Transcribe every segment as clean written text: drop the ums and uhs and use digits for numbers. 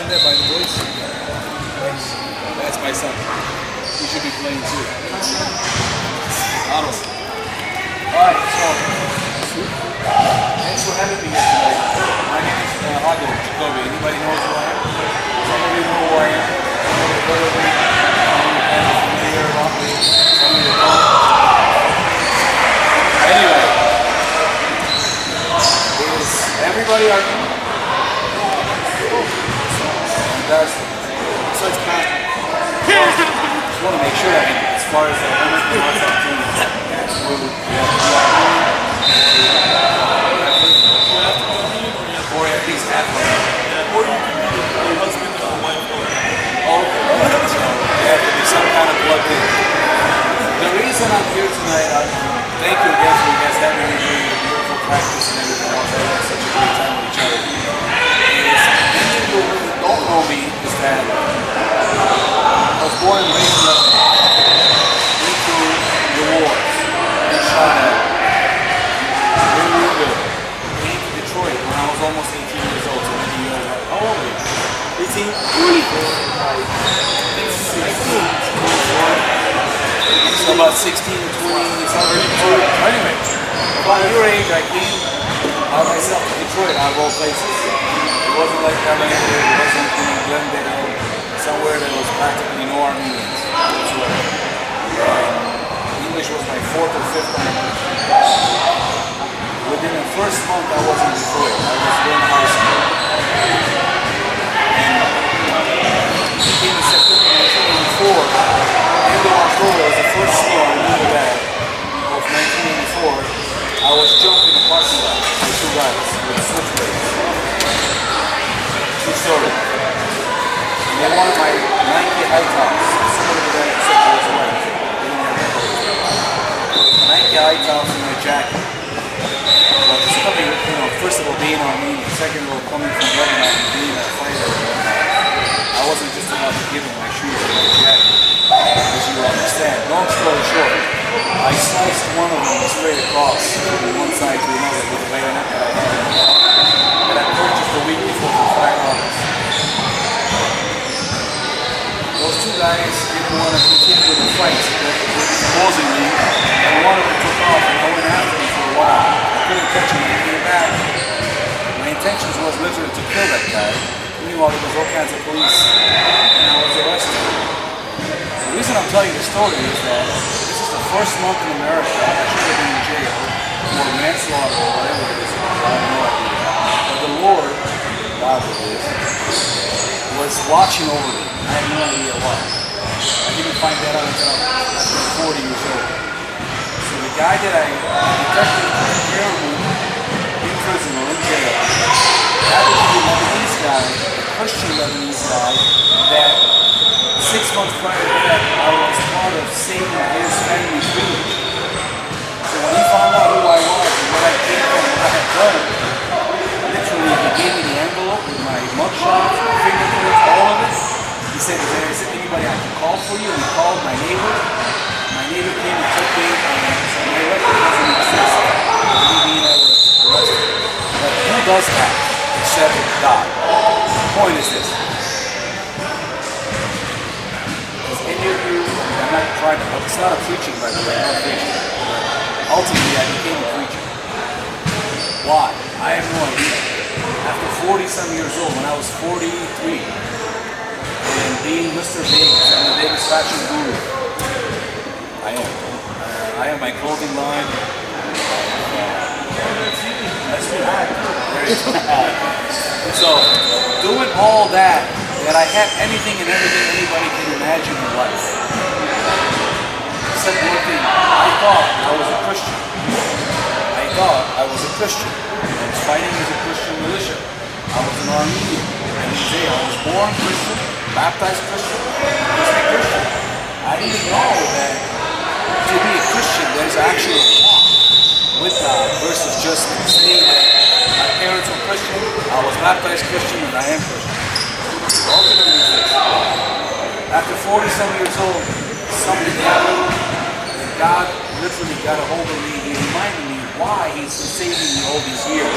understand that by the voice? That's my son. He should be playing too. Auto. Alright, so thanks for having me here tonight. My name is Hago Jacoby. Anybody knows who I am? Some of you know who I am. Some of you heard of me. Some of you are familiar about me. Some of you don't. Anyway, is everybody Armenian? Fantastic. So it's kind of, just want to make sure that as far as the women and what's up to absolutely, or at least half of it. Or you can be a husband and a wife. Oh, okay. So you have to be some kind of plugged in. The reason I'm here tonight, thank you again for you guys having me doing the beautiful practice and everything else. I had such a great time with each other. Many of you who don't know me is that I was born and raised in Lebanon. Went through the wars. Been shot at. Been rebuilt. Came to Detroit when I was almost 18 years old. So many years old. How old are you? 18? 16. So about 16 to 20 something. Anyway, about your age, I came out myself to Detroit, out of all places. It wasn't like LA, it wasn't in Glendale, somewhere that was practically no Armenians whatsoever. English was my fourth or fifth language. Within the first month I was in Detroit. I was going to high school. And it came in September 1984. End of October was the first snow, I remember that, of 1984. I was jumping in the parking lot with two guys with switchblades. True story. And they wanted my Nike high tops. Some of the guys said it was white. They didn't have that. Nike high tops and my jacket. But it's coming, first of all, being Armenian, second of all, coming from Lebanon and being a fighter. I wasn't just about to give him my shoes and my jacket. As you understand. Long story short, I sliced one of them straight across from one side to another with a bayonet that I purchased a week before for $5. Those two guys didn't want to continue the fight that was exposing me, and one of them took off and I went after him for a while. I couldn't catch him and he came back. My intentions was literally to kill that guy. Meanwhile, there was all kinds of police and I was arrested. The reason I'm telling you the story is that this is the first month in America I should have been in jail for manslaughter or whatever it is. I have no idea. But the Lord, God it is, was watching over me. I have no idea why. I didn't find that out until I was 40 years old. So the guy that I detected in prison or in jail happened to be a Lebanese guy, a Christian Lebanese guy, that 6 months prior to that, I was part of saving his family's village. So when he found out who I was and what I came from and what I had done, literally he gave me the envelope with my mugshots, my fingerprints, all of it. He said, is there anybody I can call for you? And he called my neighbor. My neighbor came and took me, and so my record doesn't exist. Me being arrested. But who does that except God? The point is this. I'm not trying to, it's not a preaching, by the way, I'm not preaching. But ultimately, I became a preacher. Why? I have no idea. After 40-some years old, when I was 43, and being Mr. Vegas, I'm the Vegas fashion guru. I have my clothing line. That's good. So, doing all that I have anything and everything anybody can imagine in life. Except one thing, I thought I was a Christian. I was fighting as a Christian militia. I was an Armenian. I was born Christian, baptized Christian, Muslim Christian. I didn't know that to be a Christian there's actually a walk with God versus just saying that my parents were Christian, I was baptized Christian, and I am Christian. Ultimately, after 40-some years old, something happened, and God literally got a hold of me. He reminded me why He's been saving me all these years.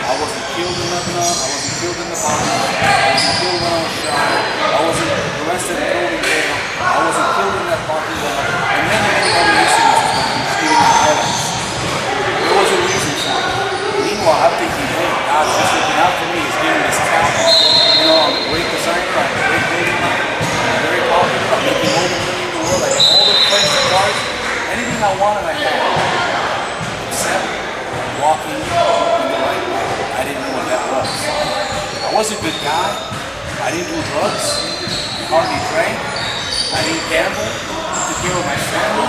I wasn't killed in Lebanon, I wasn't killed in the Bahamas, I wasn't killed when I was I didn't do drugs, hardly drank, I didn't gamble, took care of my family,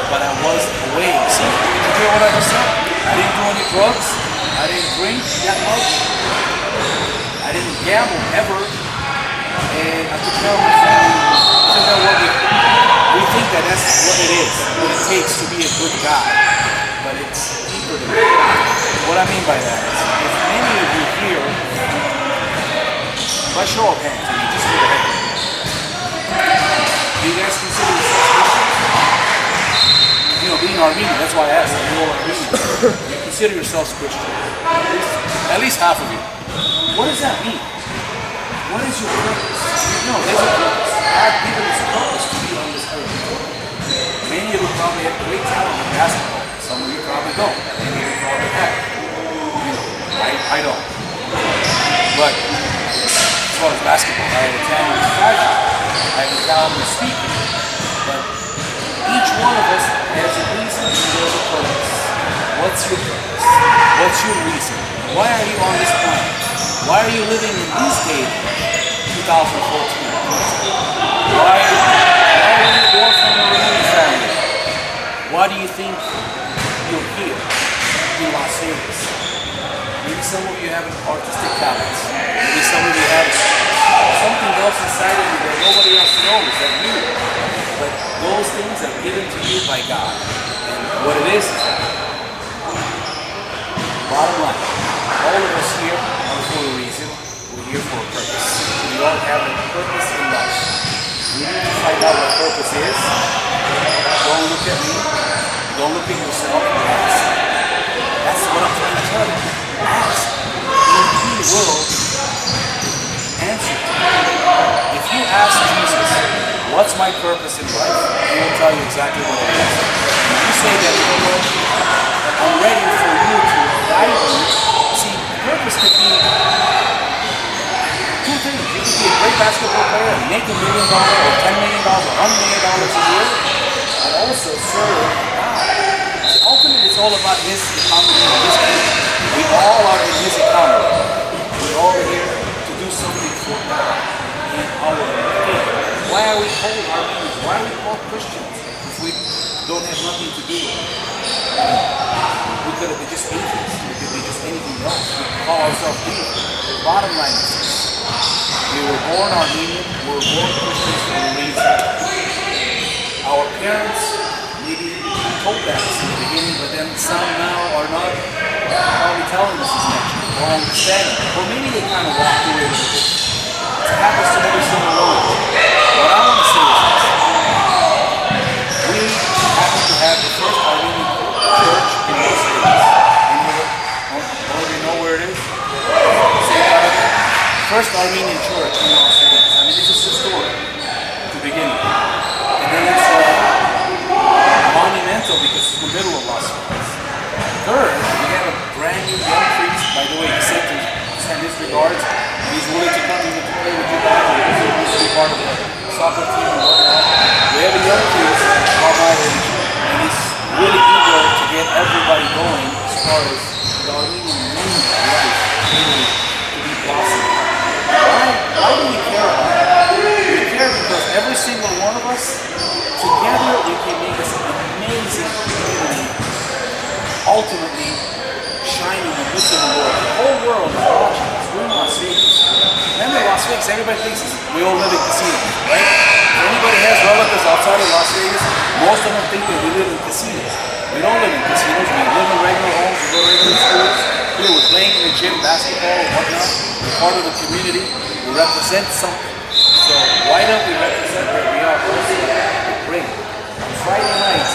but I was away. See, did you hear what I just said? I didn't do any drugs, I didn't drink that much, I didn't gamble ever, and I took care of my family. Isn't that what we think that that's what it is, what it takes to be a good guy, but it's deeper than that. What I mean by that is, if many of you here, by show of hands, I mean, just for the heck of it, do you guys consider yourselves Christian? You know, being Armenian, that's why I asked, are you all Armenian? You consider yourselves Christian. At least half of you. What does that mean? What is your purpose? No, there's a purpose. God given us a purpose to be on this earth. Many of you probably have great talent in basketball. Some of you probably don't. Many of you probably have. You know, I don't. But as far as basketball, I have a talent in fashion. I have a talent in speaking. But each one of us has a reason and there's a purpose. What's your purpose? What's your reason? Why are you on this planet? Why are you living in this day, 2014? Why are you born from a Armenian family? Why do you think you're here in Las Vegas? Maybe some of you have artistic talents. Maybe some of you have something else inside of you that nobody else knows that you. But those things are given to you by God. And what it is, bottom line, all of us here are for a reason. We're here for a purpose. We all have a purpose in life. We need to find out what purpose is. Don't look at me. Don't look at yourself. Ask. That's what I'm trying to tell you. Ask. He will answer. If you ask Jesus, what's my purpose in life? He will tell you exactly what it is. If you say that, Lord, I'm ready for you to guide me. See, purpose could be two things. You could be a great basketball player and make $1 million or $10 million or $100 million a year, and also serve God. See, ultimately, it's all about His economy and His kingdom. We all are in His economy. We're all here to do something for God in our kingdom. Why are we called Armenians? Why are we called Christians if we don't have nothing to do with it? We could have been just atheists. We could be just anything else. We could call ourselves atheists. The bottom line is this. We were born Armenian. We were born Christians for a reason. Our parents maybe told that us in the beginning, but then some now are not probably telling us as much or understanding. Or maybe they kind of walked away with it. It happens to every single one of us. What I want to say is this. We happen to have the first Armenian church in Las Vegas. All of you know where it is? First Armenian church in Las Vegas. I mean, this is historic to begin with. And then it's monumental because it's in the middle of Las Vegas. Third, we have a brand new young priest. By the way, he sent his regards. He's willing to come even to play with you guys. He's willing to be part of the soccer team and whatnot. We have a young priest, about my age, and he's really eager to get everybody going as far as the Armenian movement life really to be blossoming. Why do we care about it? We care because every single one of us, together we can make this amazing community, ultimately shining and lifting the world. The whole world is watching us. We're in Las Vegas. Remember Las Vegas, everybody thinks we all live in casinos, right? If anybody has relatives outside of Las Vegas, most of them think that we live in casinos. We don't live in casinos. We live in regular homes, we go to regular schools. Here we're playing in the gym, basketball, and whatnot. We're part of the community. We represent something. So why don't we represent where we are also? Bring. On Friday nights,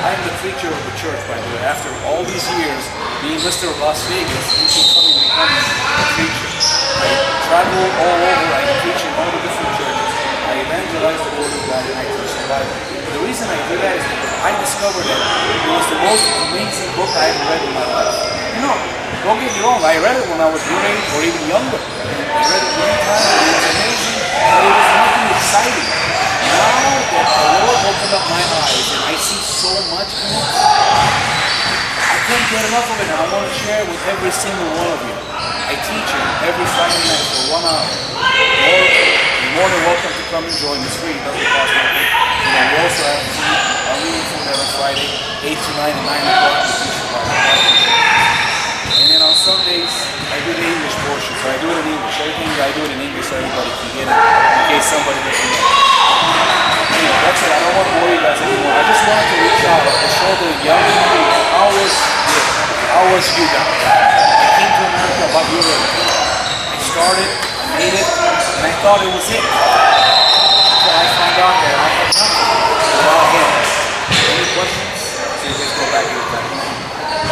I'm the preacher of the church, by the way. After all these years being Mr. Las Vegas, he's becoming a preacher. I travel all over. I preach in all the different churches. I evangelize the Word of God and I teach the Bible. The reason I do that is because I discovered that it was the most amazing book I ever read in my life. You know, don't get me wrong, I read it when I was your age or even younger. I read it many times, it was amazing, but it was nothing exciting. Now that the Lord opened up my eyes and I see so much in it, I can't get enough of it, and I want to share it with every single one of you. I teach it every Friday night for 1 hour. you're more than welcome to come and join. It's free. It doesn't cost nothing. You know, we also have free Armenian food every Friday, 8 to 9 and 9 o'clock. And then on Sundays, I do the English portion. So I do it in English. Everything I do it in English so everybody can get it in case somebody doesn't know. Anyway, that's it. I don't want to bore you guys anymore. I just wanted to reach out to show the young community how was you guys? I came to America about your age. I started, I made it, and I thought it was it. Until I found out that I had nothing without him. Any questions? So you guys go back to your time.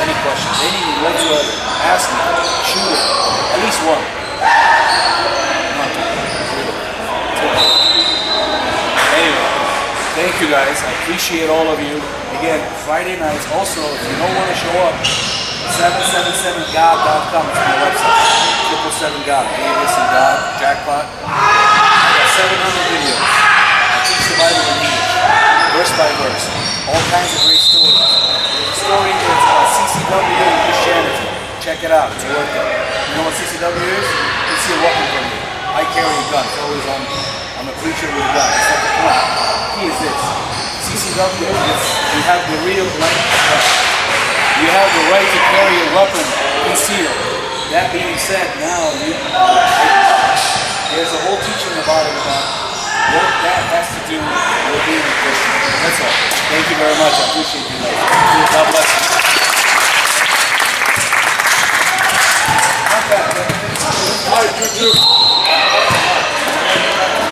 Any questions? Any whatsoever? Ask me. Shoot it. At least one. None. Anyway, thank you guys. I appreciate all of you. Again, Friday nights. Also, if you don't want to show up, 777god.com is my website. 777god. Davis and God. Jackpot. I got 700 videos. I teach the Bible in English. Verse by verse. All kinds of great stories. There's a story that's about CCW and Christianity. Check it out. It's worth it. You know what CCW is? You see a weapon from me. I carry a gun. It's always on me. I'm a preacher with a gun. It's not the point. Key is this. CCW is you have the real right to carry. You have the right to carry a weapon concealed. That being said, now there's a whole teaching about it about what that has to do with being a Christian. That's all. Thank you very much. I appreciate you guys. God bless you. Not bad. All right, you too.